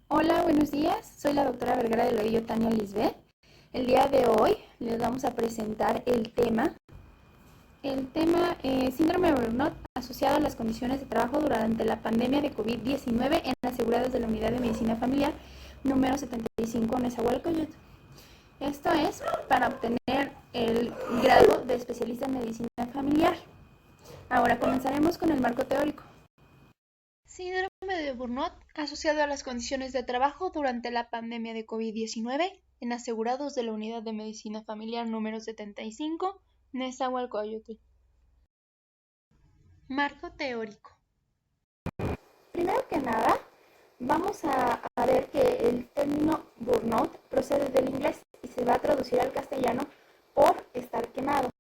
Hola, buenos días. Soy la doctora Vergara del Orillo Tania Lisbeth. El día de hoy les vamos a presentar el tema síndrome de burnout asociado a las condiciones de trabajo durante la pandemia de COVID-19 en asegurados de la Unidad de Medicina Familiar número 75 Nezahualcóyotl. Esto es para obtener el grado de especialista en medicina familiar. Ahora comenzaremos con el marco teórico. Síndrome de burnout asociado a las condiciones de trabajo durante la pandemia de COVID-19 en asegurados de la Unidad de Medicina Familiar número 75, Nezahualcóyotl. Marco teórico. Primero que nada, vamos a ver que el término burnout procede del inglés y se va a traducir al castellano por estar quemado.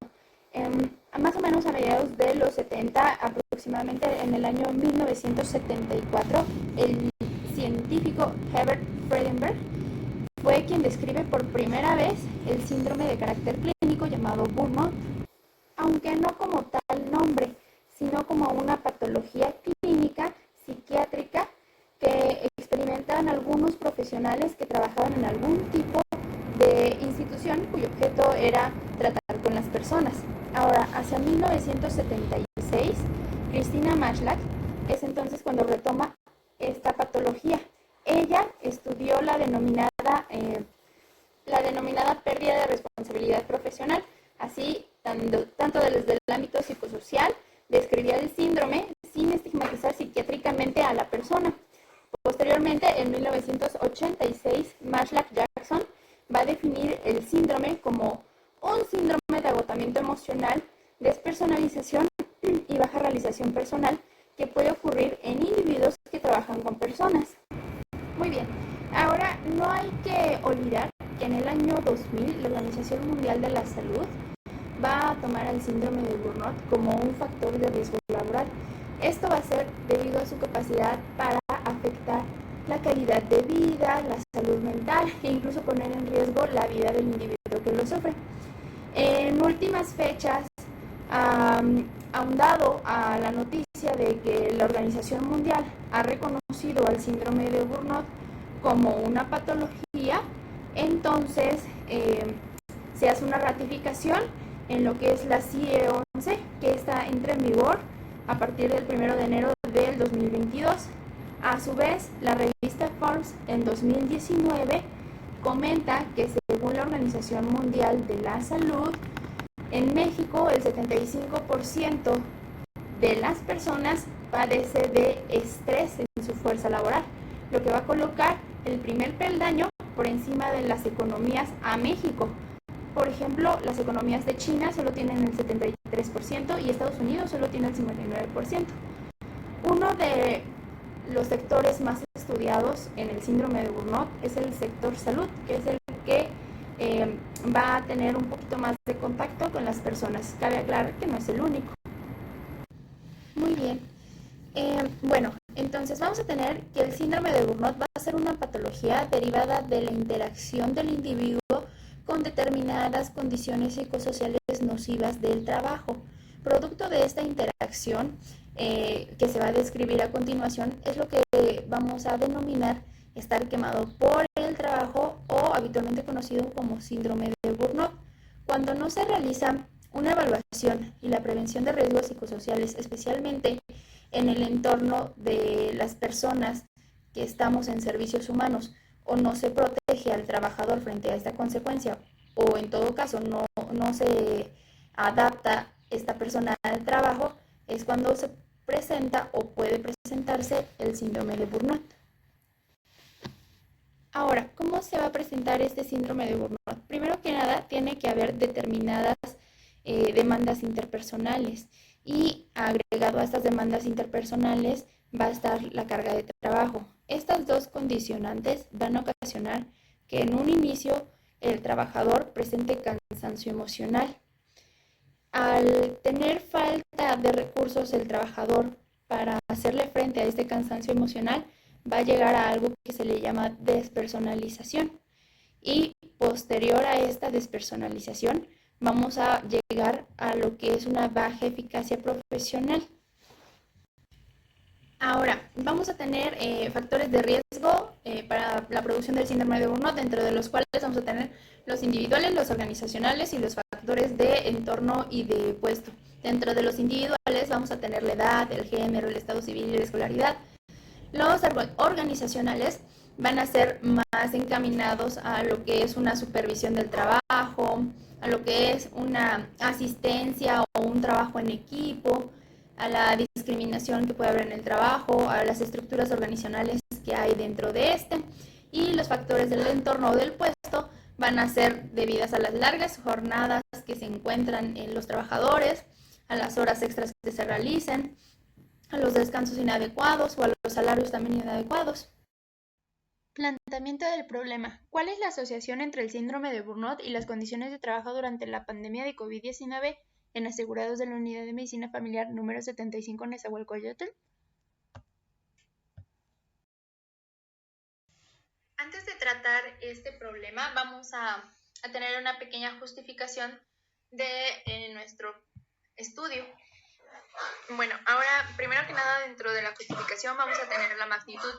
Más o menos a mediados de los 70, aproximadamente en el año 1974, el científico Herbert Freudenberg fue quien describe por primera vez el síndrome de carácter clínico llamado burnout, aunque no como tal nombre, sino como una patología clínica psiquiátrica que experimentaban algunos profesionales que trabajaban en algún tipo de institución cuyo objeto era tratar con las personas. Ahora, hacia 1976, Christina Maslach es entonces cuando retoma esta patología. Ella estudió la denominada pérdida de responsabilidad profesional, así tanto desde el ámbito psicosocial, describía el síndrome sin estigmatizar psiquiátricamente a la persona. Posteriormente, en 1986, Maslach Jackson va a definir el síndrome como un síndrome de agotamiento emocional, despersonalización y baja realización personal que puede ocurrir en individuos que trabajan con personas. Muy bien, ahora no hay que olvidar que en el año 2000 la Organización Mundial de la Salud va a tomar el síndrome de burnout como un factor de riesgo laboral. Esto va a ser debido a su capacidad para afectar la calidad de vida, la salud mental e incluso poner en riesgo la vida del individuo que lo sufre. En últimas fechas, ahondado a la noticia de que la Organización Mundial ha reconocido al síndrome de burnout como una patología, entonces se hace una ratificación en lo que es la CIE 11, que entra en vigor a partir del 1 de enero del 2022. A su vez, la revista Forbes en 2019 comenta que según la Organización Mundial de la Salud, en México el 75% de las personas padece de estrés en su fuerza laboral, lo que va a colocar el primer peldaño por encima de las economías a México. Por ejemplo, las economías de China solo tienen el 73% y Estados Unidos solo tiene el 59%. Uno de los sectores más estudiados en el síndrome de burnout es el sector salud, que es el que va a tener un poquito más de contacto con las personas. Cabe aclarar que no es el único. Muy bien. Bueno, entonces vamos a tener que el síndrome de burnout va a ser una patología derivada de la interacción del individuo con determinadas condiciones psicosociales nocivas del trabajo. Producto de esta interacción que se va a describir a continuación es lo que vamos a denominar estar quemado por el trabajo o habitualmente conocido como síndrome de burnout. Cuando no se realiza una evaluación y la prevención de riesgos psicosociales, especialmente en el entorno de las personas que estamos en servicios humanos, o no se protege al trabajador frente a esta consecuencia, o en todo caso no se adapta esta persona al trabajo, es cuando se presenta o puede presentarse el síndrome de burnout. Ahora, ¿cómo se va a presentar este síndrome de burnout? Primero que nada, tiene que haber determinadas demandas interpersonales y agregado a estas demandas interpersonales va a estar la carga de trabajo. Estas dos condicionantes van a ocasionar que en un inicio el trabajador presente cansancio emocional. Al tener falta de recursos el trabajador para hacerle frente a este cansancio emocional, va a llegar a algo que se le llama despersonalización. Y posterior a esta despersonalización, vamos a llegar a lo que es una baja eficacia profesional. Ahora, vamos a tener factores de riesgo para la producción del síndrome de Burnout, dentro de los cuales vamos a tener los individuales, los organizacionales y los factores de entorno y de puesto. Dentro de los individuales vamos a tener la edad, el género, el estado civil y la escolaridad. Los organizacionales van a ser más encaminados a lo que es una supervisión del trabajo, a lo que es una asistencia o un trabajo en equipo, a la discriminación que puede haber en el trabajo, a las estructuras organizacionales que hay dentro de este, y los factores del entorno o del puesto van a ser debidas a las largas jornadas que se encuentran en los trabajadores, a las horas extras que se realicen, a los descansos inadecuados o a los salarios también inadecuados. Planteamiento del problema. ¿Cuál es la asociación entre el síndrome de Burnout y las condiciones de trabajo durante la pandemia de COVID-19 en asegurados de la Unidad de Medicina Familiar número 75 en Nezahualcóyotl? Antes de tratar este problema, vamos a tener una pequeña justificación de nuestro estudio. Bueno, ahora, primero que nada, dentro de la justificación vamos a tener la magnitud.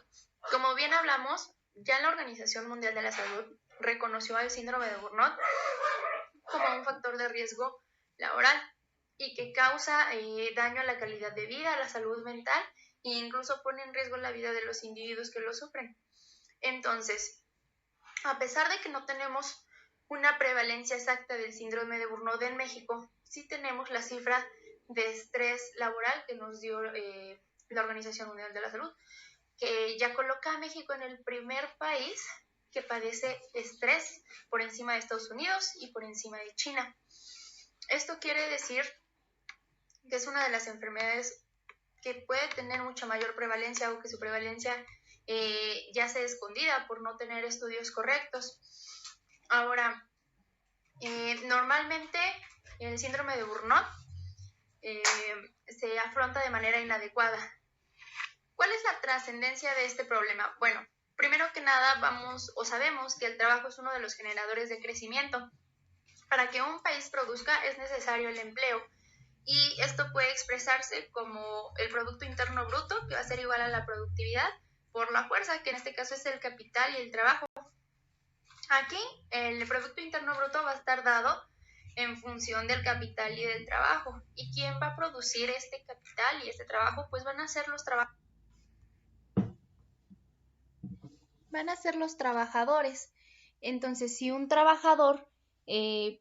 Como bien hablamos, ya la Organización Mundial de la Salud reconoció el síndrome de Burnout como un factor de riesgo laboral y que causa daño a la calidad de vida, a la salud mental e incluso pone en riesgo la vida de los individuos que lo sufren. Entonces, a pesar de que no tenemos una prevalencia exacta del síndrome de Burnout en México, sí tenemos la cifra de estrés laboral que nos dio la Organización Mundial de la Salud, que ya coloca a México en el primer país que padece estrés por encima de Estados Unidos y por encima de China. Esto quiere decir que es una de las enfermedades que puede tener mucha mayor prevalencia o que su prevalencia ya sea escondida por no tener estudios correctos. Ahora, normalmente el síndrome de Burnout se afronta de manera inadecuada. ¿Cuál es la trascendencia de este problema? Bueno, primero que nada sabemos que el trabajo es uno de los generadores de crecimiento. Para que un país produzca es necesario el empleo y esto puede expresarse como el Producto Interno Bruto, que va a ser igual a la productividad, por la fuerza, que en este caso es el capital y el trabajo. Aquí el Producto Interno Bruto va a estar dado en función del capital y del trabajo. ¿Y quién va a producir este capital y este trabajo? Pues van a ser los trabajadores. Entonces, si un trabajador se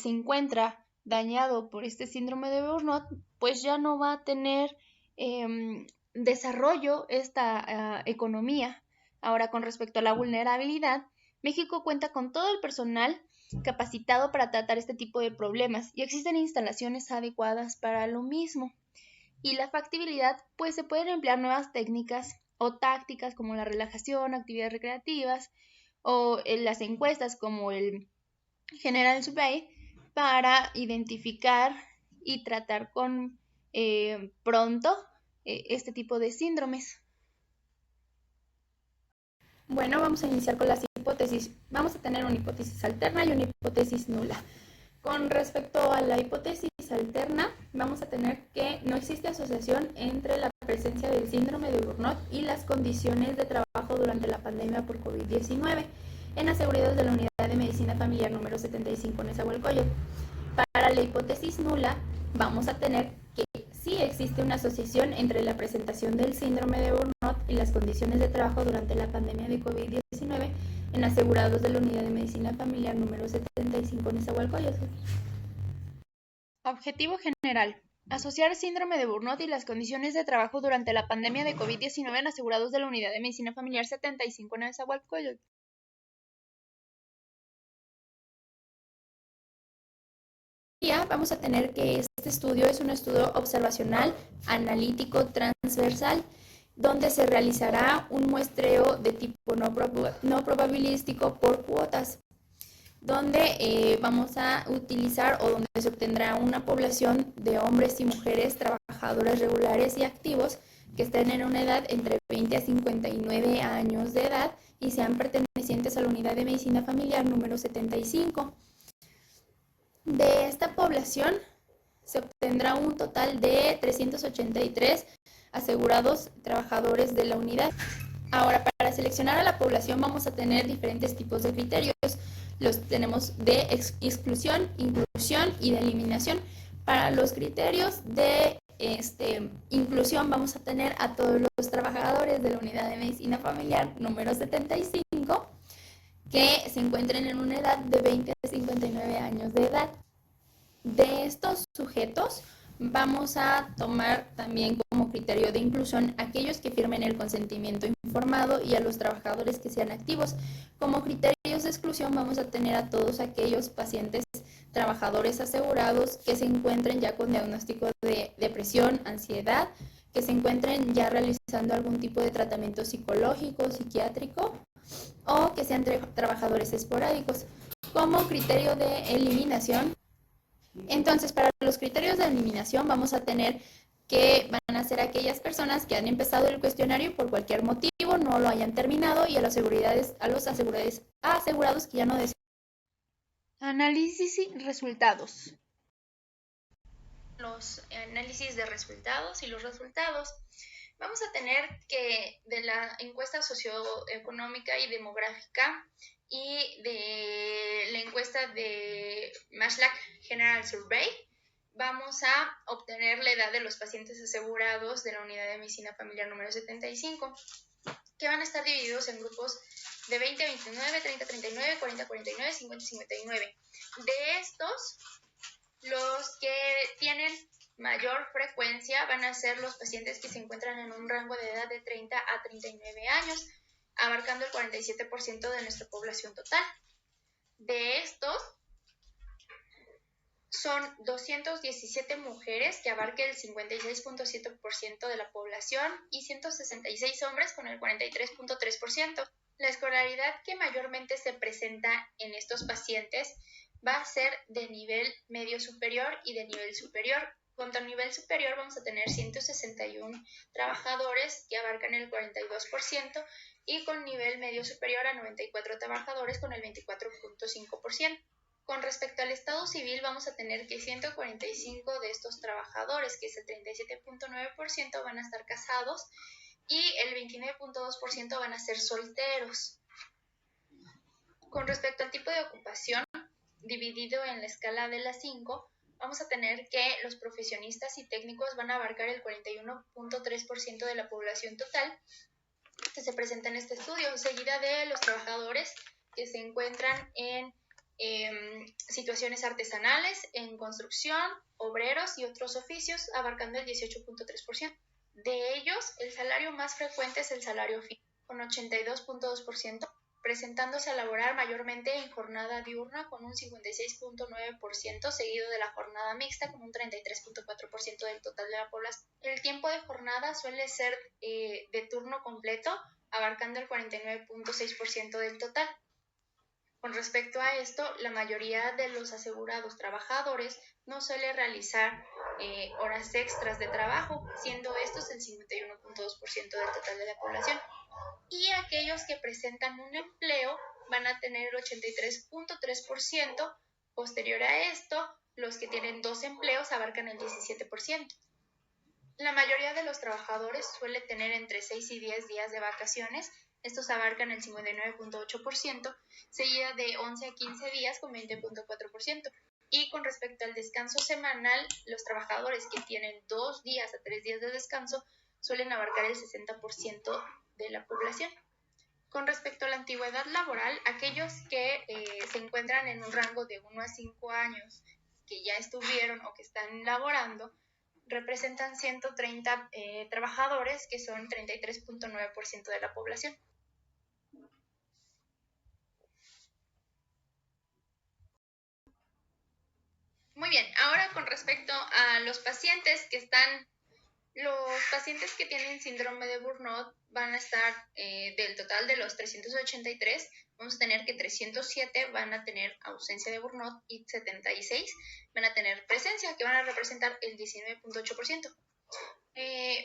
encuentra dañado por este síndrome de Burnout, pues ya no va a tener desarrollo esta economía. Ahora, con respecto a la vulnerabilidad, México cuenta con todo el personal capacitado para tratar este tipo de problemas y existen instalaciones adecuadas para lo mismo. Y la factibilidad, pues se pueden emplear nuevas técnicas o tácticas como la relajación, actividades recreativas o las encuestas como el General Survey para identificar y tratar con pronto este tipo de síndromes. Bueno, vamos a iniciar con las hipótesis. Vamos a tener una hipótesis alterna y una hipótesis nula. Con respecto a la hipótesis alterna, vamos a tener que no existe asociación entre la presencia del síndrome de Burnout y las condiciones de trabajo durante la pandemia por COVID-19 en asegurados de la Unidad de Medicina Familiar número 75 en Nezahualcóyotl. Para la hipótesis nula, vamos a tener que sí existe una asociación entre la presentación del síndrome de Burnout y las condiciones de trabajo durante la pandemia de COVID-19 en asegurados de la Unidad de Medicina Familiar número 75 en Nezahualcóyotl. Objetivo general. Asociar síndrome de Burnout y las condiciones de trabajo durante la pandemia de COVID-19 en asegurados de la Unidad de Medicina Familiar 75 en Nezahualcóyotl. Vamos a tener que este estudio es un estudio observacional, analítico, transversal, donde se realizará un muestreo de tipo no probabilístico por cuotas, donde vamos a utilizar o donde se obtendrá una población de hombres y mujeres trabajadores regulares y activos que estén en una edad entre 20 a 59 años de edad y sean pertenecientes a la Unidad de Medicina Familiar número 75. De esta población se obtendrá un total de 383 asegurados trabajadores de la unidad. Ahora, para seleccionar a la población vamos a tener diferentes tipos de criterios. Los tenemos de exclusión, inclusión y de eliminación. Para los criterios de inclusión vamos a tener a todos los trabajadores de la unidad de medicina familiar número 75 que se encuentren en una edad de 20 a 59 años de edad. De estos sujetos vamos a tomar también como criterio de inclusión aquellos que firmen el consentimiento informado y a los trabajadores que sean activos. Como criterios de exclusión vamos a tener a todos aquellos pacientes trabajadores asegurados que se encuentren ya con diagnóstico de depresión, ansiedad, que se encuentren ya realizando algún tipo de tratamiento psicológico, psiquiátrico o que sean trabajadores esporádicos. Como criterio de eliminación, entonces, para los criterios de eliminación vamos a tener que van a ser aquellas personas que han empezado el cuestionario por cualquier motivo, no lo hayan terminado y a los asegurados que ya no desean. Análisis y resultados. Los análisis de resultados y los resultados. Vamos a tener que de la encuesta socioeconómica y demográfica y de la encuesta de Maslach General Survey, vamos a obtener la edad de los pacientes asegurados de la unidad de medicina familiar número 75, que van a estar divididos en grupos de 20 a 29, 30 a 39, 40 a 49, 50 a 59. De estos, los que tienen mayor frecuencia van a ser los pacientes que se encuentran en un rango de edad de 30 a 39 años, abarcando el 47% de nuestra población total. De estos, son 217 mujeres, que abarca el 56.7% de la población, y 166 hombres con el 43.3%. La escolaridad que mayormente se presenta en estos pacientes va a ser de nivel medio superior y de nivel superior. Contra nivel superior vamos a tener 161 trabajadores que abarcan el 42% y con nivel medio superior a 94 trabajadores con el 24.5%. Con respecto al estado civil vamos a tener que 145 de estos trabajadores, que es el 37.9%, van a estar casados y el 29.2% van a ser solteros. Con respecto al tipo de ocupación, dividido en la escala de las 5, vamos a tener que los profesionistas y técnicos van a abarcar el 41.3% de la población total que se presenta en este estudio, seguida de los trabajadores que se encuentran en situaciones artesanales, en construcción, obreros y otros oficios, abarcando el 18.3%. De ellos, el salario más frecuente es el salario fijo, con 82.2%, presentándose a laborar mayormente en jornada diurna con un 56.9%, seguido de la jornada mixta con un 33.4% del total de la población. El tiempo de jornada suele ser de turno completo, abarcando el 49.6% del total. Con respecto a esto, la mayoría de los asegurados trabajadores no suele realizar horas extras de trabajo, siendo estos el 51.2% del total de la población. Y aquellos que presentan un empleo van a tener el 83.3%. Posterior a esto, los que tienen 2 empleos abarcan el 17%. La mayoría de los trabajadores suele tener entre 6 y 10 días de vacaciones. Estos abarcan el 59.8%, seguida de 11 a 15 días con 20.4%. Y con respecto al descanso semanal, los trabajadores que tienen 2 días a 3 días de descanso suelen abarcar el 60% de la población. Con respecto a la antigüedad laboral, aquellos que se encuentran en un rango de 1 a 5 años, que ya estuvieron o que están laborando, representan 130 trabajadores, que son 33.9% de la población. Muy bien, ahora con respecto a los pacientes que tienen síndrome de Burnout van a estar, del total de los 383, vamos a tener que 307 van a tener ausencia de Burnout y 76 van a tener presencia, que van a representar el 19.8%.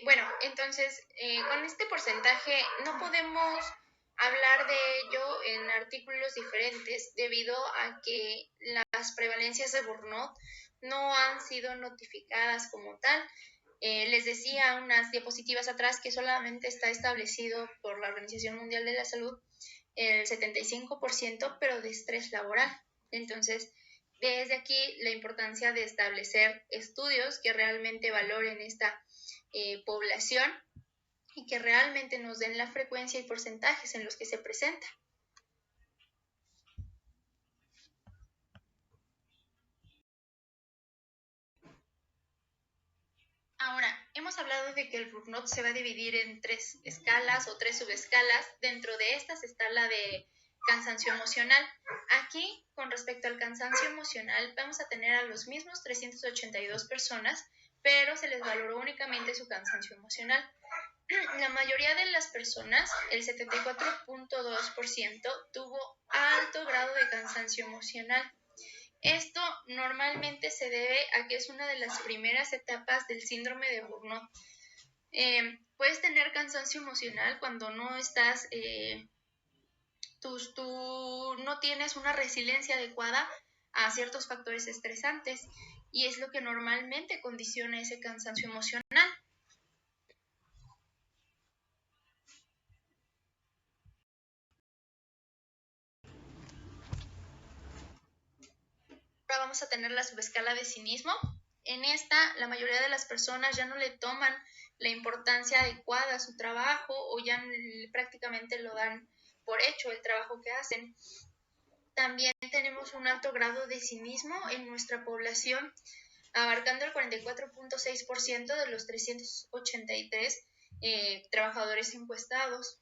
Bueno, entonces, con este porcentaje no podemos hablar de ello en artículos diferentes debido a que las prevalencias de Burnout no han sido notificadas como tal. Les decía unas diapositivas atrás que solamente está establecido por la Organización Mundial de la Salud el 75%, pero de estrés laboral. Entonces, desde aquí la importancia de establecer estudios que realmente valoren esta población y que realmente nos den la frecuencia y porcentajes en los que se presenta. Ahora, hemos hablado de que el burnout se va a dividir en 3 escalas o 3 subescalas. Dentro de estas está la de cansancio emocional. Aquí, con respecto al cansancio emocional, vamos a tener a los mismos 382 personas, pero se les valoró únicamente su cansancio emocional. La mayoría de las personas, el 74.2%, tuvo alto grado de cansancio emocional. Esto normalmente se debe a que es una de las primeras etapas del síndrome de burnout. Puedes tener cansancio emocional cuando no estás, tú no tienes una resiliencia adecuada a ciertos factores estresantes, y es lo que normalmente condiciona ese cansancio emocional. Ahora vamos a tener la subescala de cinismo. En esta, la mayoría de las personas ya no le toman la importancia adecuada a su trabajo, o ya prácticamente lo dan por hecho el trabajo que hacen. También tenemos un alto grado de cinismo en nuestra población, abarcando el 44.6% de los 383 trabajadores encuestados.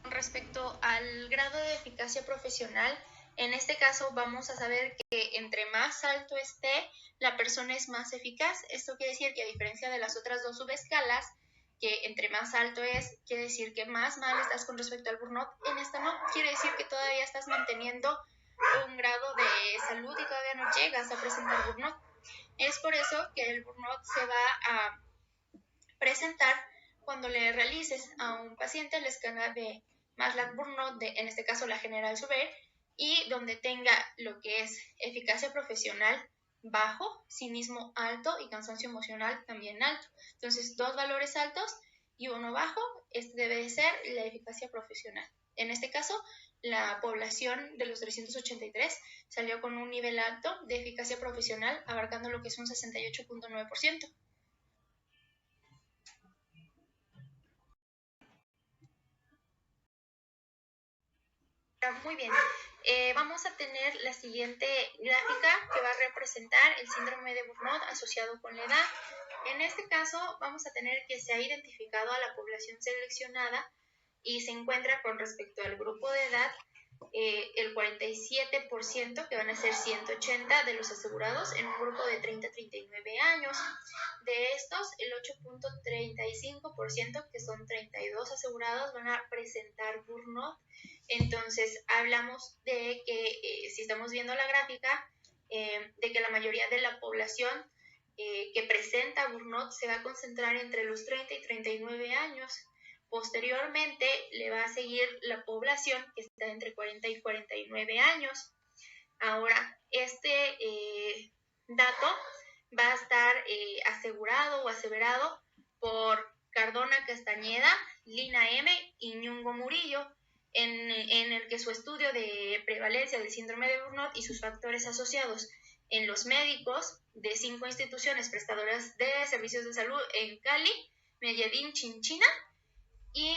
Respecto al grado de eficacia profesional, en este caso vamos a saber que entre más alto esté, la persona es más eficaz. Esto quiere decir que, a diferencia de las otras dos subescalas, que entre más alto es, quiere decir que más mal estás con respecto al burnout. En esta no, quiere decir que todavía estás manteniendo un grado de salud y todavía no llegas a presentar burnout. Es por eso que el burnout se va a presentar cuando le realices a un paciente la escala de Maslach-Burnout, en este caso la general Suber, y donde tenga lo que es eficacia profesional bajo, cinismo alto y cansancio emocional también alto. Entonces, 2 valores altos y 1 bajo, este debe de ser la eficacia profesional. En este caso, la población de los 383 salió con un nivel alto de eficacia profesional, abarcando lo que es un 68.9%. Muy bien, vamos a tener la siguiente gráfica que va a representar el síndrome de Burnout asociado con la edad. En este caso vamos a tener que se ha identificado a la población seleccionada y se encuentra con respecto al grupo de edad el 47%, que van a ser 180 de los asegurados en un grupo de 30 a 39 años. De estos, el 8.35%, que son 32 asegurados, van a presentar burnout. Entonces, hablamos de que, si estamos viendo la gráfica, de que la mayoría de la población que presenta burnout se va a concentrar entre los 30 y 39 años. Posteriormente le va a seguir la población que está entre 40 y 49 años. Ahora, este dato va a estar asegurado o aseverado por Cardona Castañeda, Lina M. y Ñungo Murillo, en el que su estudio de prevalencia del síndrome de Burnout y sus factores asociados en los médicos de 5 instituciones prestadoras de servicios de salud en Cali, Medellín, Chinchina, y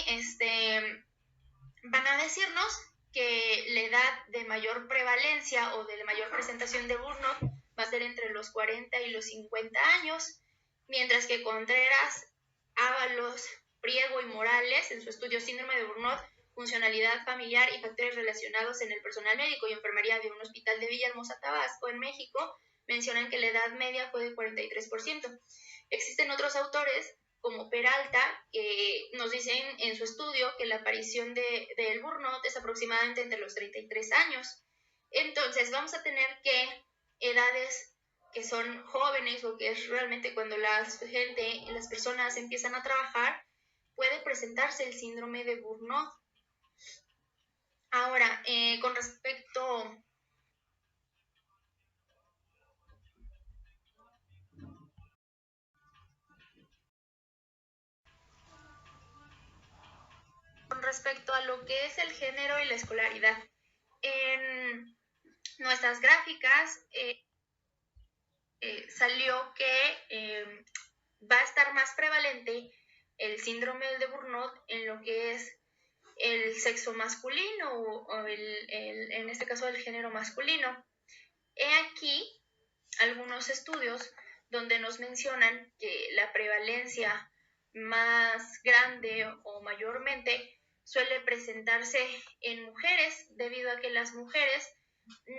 van a decirnos que la edad de mayor prevalencia o de mayor presentación de burnout va a ser entre los 40 y los 50 años, mientras que Contreras, Ábalos, Priego y Morales, en su estudio Síndrome de Burnout, funcionalidad familiar y factores relacionados en el personal médico y enfermería de un hospital de Villahermosa, Tabasco, en México, mencionan que la edad media fue de 43%. Existen otros autores como Peralta, que nos dicen en su estudio que la aparición del burnout es aproximadamente entre los 33 años. Entonces, vamos a tener que edades que son jóvenes, o que es realmente cuando las personas empiezan a trabajar, puede presentarse el síndrome de burnout. Ahora, con respecto a lo que es el género y la escolaridad. En nuestras gráficas salió que va a estar más prevalente el síndrome de Burnout en lo que es el sexo masculino o en este caso el género masculino. He aquí algunos estudios donde nos mencionan que la prevalencia más grande o mayormente suele presentarse en mujeres, debido a que las mujeres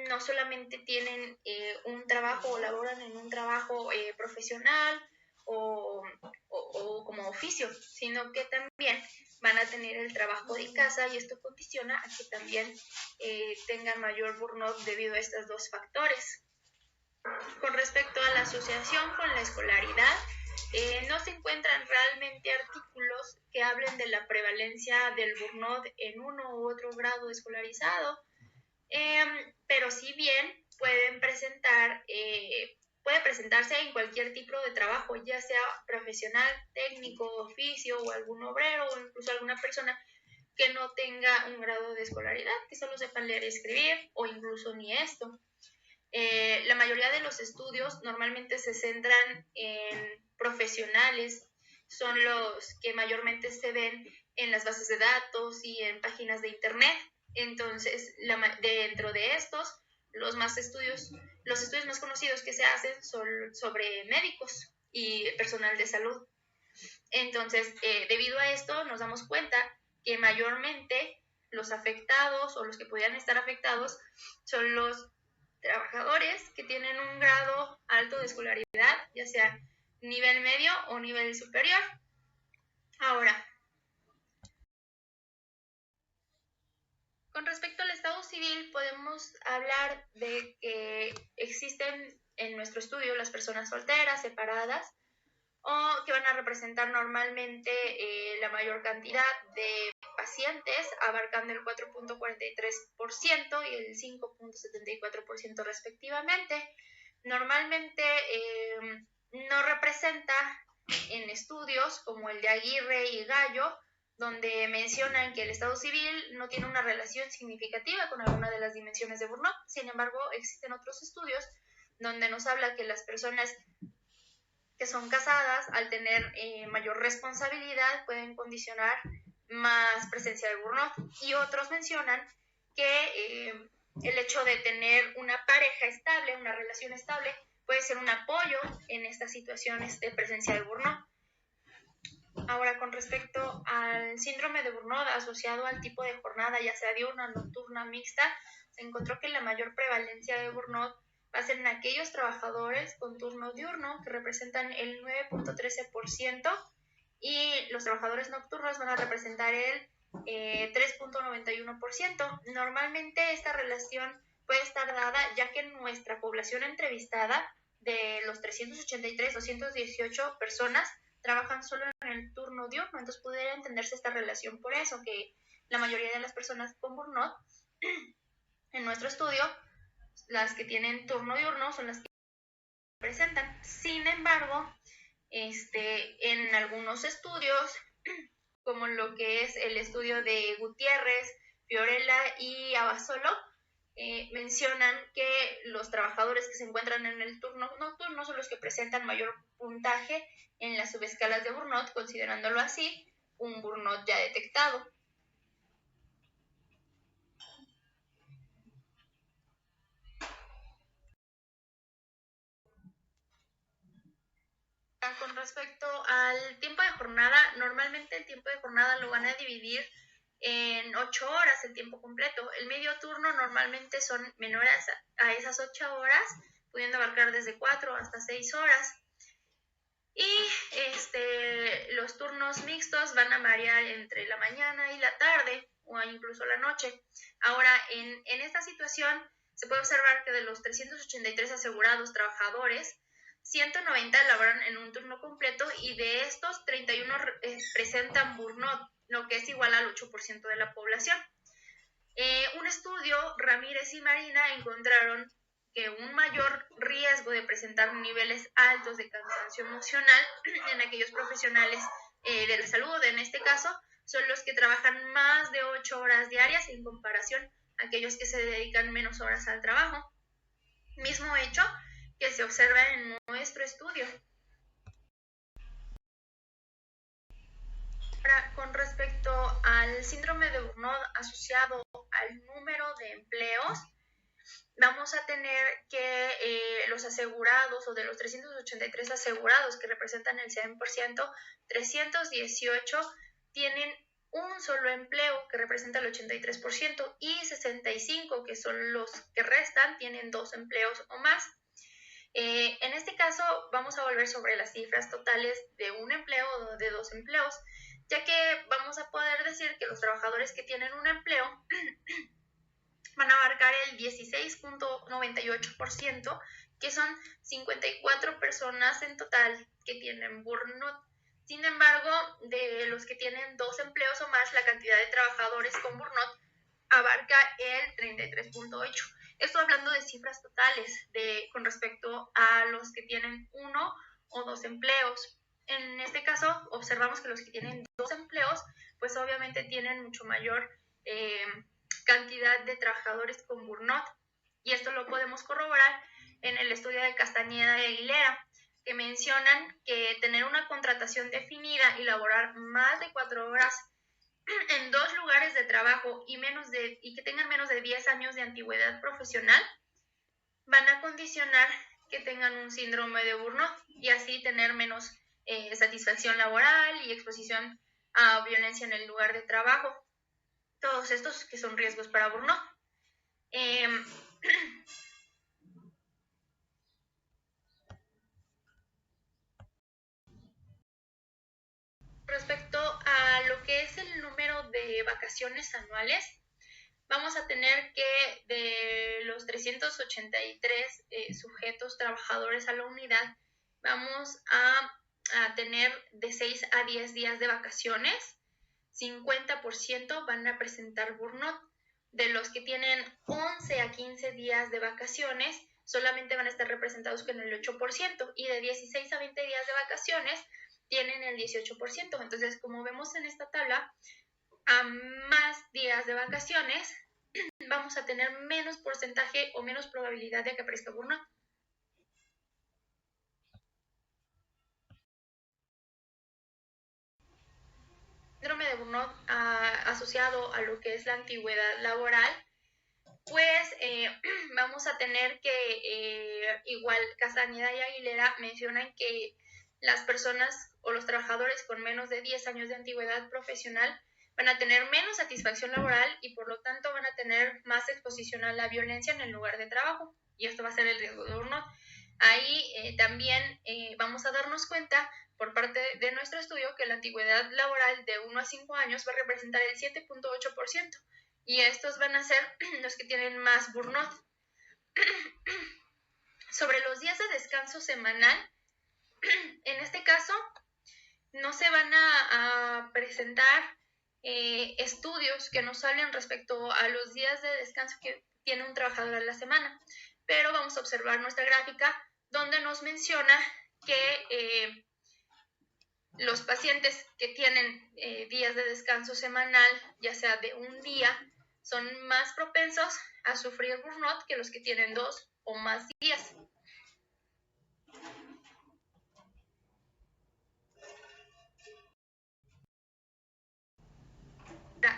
no solamente tienen un trabajo o laboran en un trabajo profesional o como oficio, sino que también van a tener el trabajo de casa, y esto condiciona a que también tengan mayor burnout debido a estos dos factores. Con respecto a la asociación con la escolaridad, no se encuentran realmente artículos que hablen de la prevalencia del burnout en uno u otro grado escolarizado, pero si bien puede presentarse en cualquier tipo de trabajo, ya sea profesional, técnico, oficio o algún obrero o incluso alguna persona que no tenga un grado de escolaridad, que solo sepa leer y escribir o incluso ni esto. La mayoría de los estudios normalmente se centran en profesionales, son los que mayormente se ven en las bases de datos y en páginas de internet. Entonces, dentro de estos, los estudios más conocidos que se hacen son sobre médicos y personal de salud. Entonces, debido a esto, nos damos cuenta que mayormente los afectados o los que podrían estar afectados son los trabajadores que tienen un grado alto de escolaridad, ya sea nivel medio o nivel superior. Ahora, con respecto al Estado civil, podemos hablar de que existen en nuestro estudio las personas solteras, separadas, o que van a representar normalmente la mayor cantidad de pacientes, abarcando el 4.43% y el 5.74% respectivamente. Normalmente no representa en estudios como el de Aguirre y Gallo, donde mencionan que el estado civil no tiene una relación significativa con alguna de las dimensiones de burnout. Sin embargo, existen otros estudios donde nos habla que las personas que son casadas, al tener mayor responsabilidad, pueden condicionar más presencia de burnout. Y otros mencionan que el hecho de tener una pareja estable, una relación estable, puede ser un apoyo en estas situaciones de presencia de burnout. Ahora, con respecto al síndrome de burnout asociado al tipo de jornada, ya sea diurna, nocturna, mixta, se encontró que la mayor prevalencia de burnout va a ser en aquellos trabajadores con turno diurno, que representan el 9.13%, y los trabajadores nocturnos van a representar el 3.91%. Normalmente esta relación puede estar dada ya que nuestra población entrevistada, de los 383, 218 personas, trabajan solo en el turno diurno, entonces podría entenderse esta relación por eso, que la mayoría de las personas con burnout en nuestro estudio, las que tienen turno diurno son las que presentan. Sin embargo, en algunos estudios, como lo que es el estudio de Gutiérrez, Fiorella y Abasolo, mencionan que los trabajadores que se encuentran en el turno nocturno son los que presentan mayor puntaje en las subescalas de burnout, considerándolo así un burnout ya detectado. Con respecto al tiempo de jornada, normalmente el tiempo de jornada lo van a dividir en 8 horas, el tiempo completo. El medio turno normalmente son menores a esas 8 horas, pudiendo abarcar desde 4 hasta 6 horas. Y los turnos mixtos van a variar entre la mañana y la tarde o incluso la noche. Ahora, en esta situación se puede observar que de los 383 asegurados trabajadores, 190 laboran en un turno completo, y de estos 31 presentan burnout, lo que es igual al 8% de la población. Un estudio, Ramírez y Marina encontraron que un mayor riesgo de presentar niveles altos de cansancio emocional en aquellos profesionales de la salud, en este caso, son los que trabajan más de 8 horas diarias en comparación a aquellos que se dedican menos horas al trabajo. Mismo hecho que se observa en nuestro estudio. Ahora, con respecto al síndrome de Burnout asociado al número de empleos, vamos a tener que los asegurados, o de los 383 asegurados que representan el 100%, 318 tienen un solo empleo, que representa el 83%, y 65, que son los que restan, tienen 2 empleos o más. En este caso, vamos a volver sobre las cifras totales de un empleo o de 2 empleos, ya que vamos a poder decir que los trabajadores que tienen un empleo van a abarcar el 16.98%, que son 54 personas en total que tienen burnout. Sin embargo, de los que tienen 2 empleos o más, la cantidad de trabajadores con burnout abarca el 33.8%. Esto hablando de cifras totales con respecto a los que tienen 1 o 2 empleos. En este caso, observamos que los que tienen 2 empleos, pues obviamente tienen mucho mayor cantidad de trabajadores con burnout. Y esto lo podemos corroborar en el estudio de Castañeda y Aguilera, que mencionan que tener una contratación definida y laborar más de 4 horas en 2 lugares de trabajo y que tengan menos de 10 años de antigüedad profesional van a condicionar que tengan un síndrome de burnout y así tener menos satisfacción laboral y exposición a violencia en el lugar de trabajo. Todos estos que son riesgos para burnout. Respecto a lo que es el número de vacaciones anuales, vamos a tener que de los 383 sujetos trabajadores a la unidad, vamos a tener de 6 a 10 días de vacaciones. 50% van a presentar burnout. De los que tienen 11 a 15 días de vacaciones, solamente van a estar representados con el 8%, y de 16 a 20 días de vacaciones tienen el 18%. Entonces, como vemos en esta tabla, a más días de vacaciones vamos a tener menos porcentaje o menos probabilidad de que aparezca burnout. Síndrome de burnout asociado a lo que es la antigüedad laboral, pues vamos a tener que igual Castañeda y Aguilera mencionan que las personas o los trabajadores con menos de 10 años de antigüedad profesional van a tener menos satisfacción laboral y por lo tanto van a tener más exposición a la violencia en el lugar de trabajo, y esto va a ser el riesgo de burnout. Ahí también vamos a darnos cuenta por parte de nuestro estudio que la antigüedad laboral de 1 a 5 años va a representar el 7.8%, y estos van a ser los que tienen más burnout. Sobre los días de descanso semanal, en este caso no se van a presentar estudios que nos hablen respecto a los días de descanso que tiene un trabajador a la semana, pero vamos a observar nuestra gráfica donde nos menciona que los pacientes que tienen días de descanso semanal, ya sea de un día, son más propensos a sufrir burnout que los que tienen 2 o más días.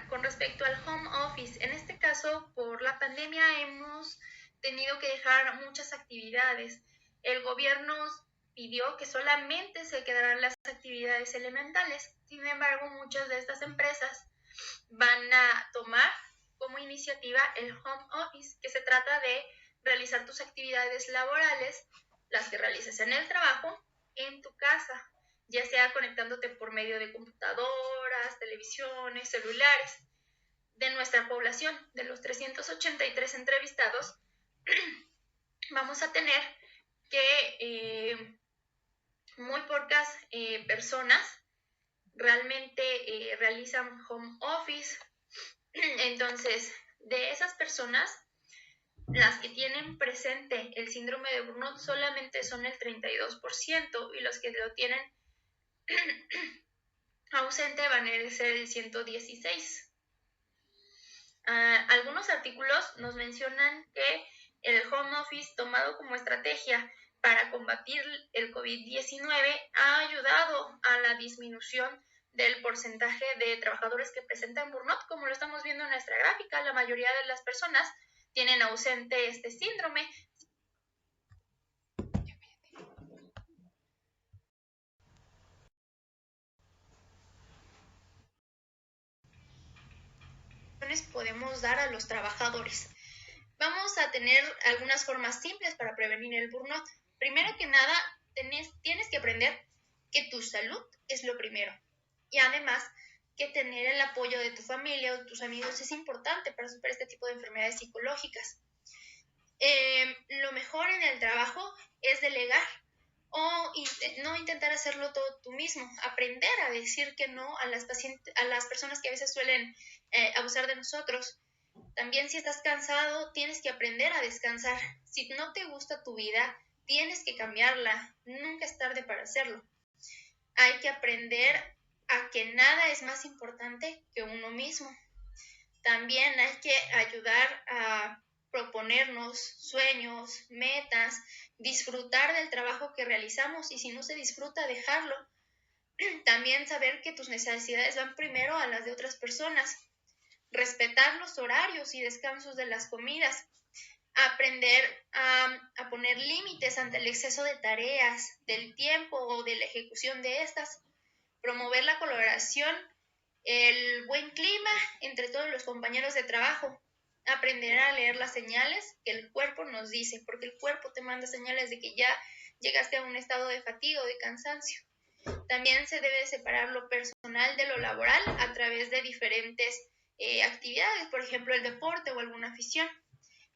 Con respecto al home office, en este caso, por la pandemia hemos tenido que dejar muchas actividades. El gobierno pidió que solamente se quedaran las actividades elementales. Sin embargo, muchas de estas empresas van a tomar como iniciativa el home office, que se trata de realizar tus actividades laborales, las que realices en el trabajo, en tu casa, ya sea conectándote por medio de computadoras, televisiones, celulares. De nuestra población, de los 383 entrevistados, vamos a tener que muy pocas personas realmente realizan home office. Entonces, De esas personas, las que tienen presente el síndrome de Burnout solamente son el 32% y los que lo tienen ausente van a ser el 116%. Algunos artículos nos mencionan que el home office tomado como estrategia para combatir el COVID-19 ha ayudado a la disminución del porcentaje de trabajadores que presentan burnout, como lo estamos viendo en nuestra gráfica. La mayoría de las personas tienen ausente este síndrome. Podemos dar a los trabajadores. Vamos a tener algunas formas simples para prevenir el burnout. Primero que nada, tienes que aprender que tu salud es lo primero. Y además, que tener el apoyo de tu familia o tus amigos es importante para superar este tipo de enfermedades psicológicas. Lo mejor en el trabajo es delegar o no intentar hacerlo todo tú mismo. Aprender a decir que no a las personas que a veces suelen abusar de nosotros. También si estás cansado, tienes que aprender a descansar. Si no te gusta tu vida, tienes que cambiarla. Nunca es tarde para hacerlo. Hay que aprender a que nada es más importante que uno mismo. También hay que ayudar a proponernos sueños, metas, disfrutar del trabajo que realizamos y si no se disfruta, dejarlo. También saber que tus necesidades van primero a las de otras personas. Respetar los horarios y descansos de las comidas, aprender a poner límites ante el exceso de tareas, del tiempo o de la ejecución de estas, promover la colaboración, el buen clima entre todos los compañeros de trabajo, aprender a leer las señales que el cuerpo nos dice, porque el cuerpo te manda señales de que ya llegaste a un estado de fatiga o de cansancio. También se debe separar lo personal de lo laboral a través de diferentes actividades, por ejemplo el deporte o alguna afición.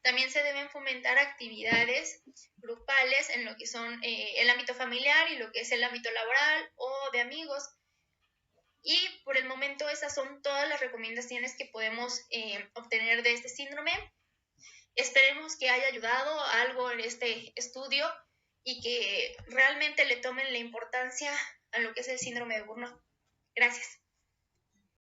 También se deben fomentar actividades grupales en lo que son el ámbito familiar y lo que es el ámbito laboral o de amigos. Y por el momento esas son todas las recomendaciones que podemos obtener de este síndrome. Esperemos que haya ayudado algo en este estudio y que realmente le tomen la importancia a lo que es el síndrome de Burnout. Gracias.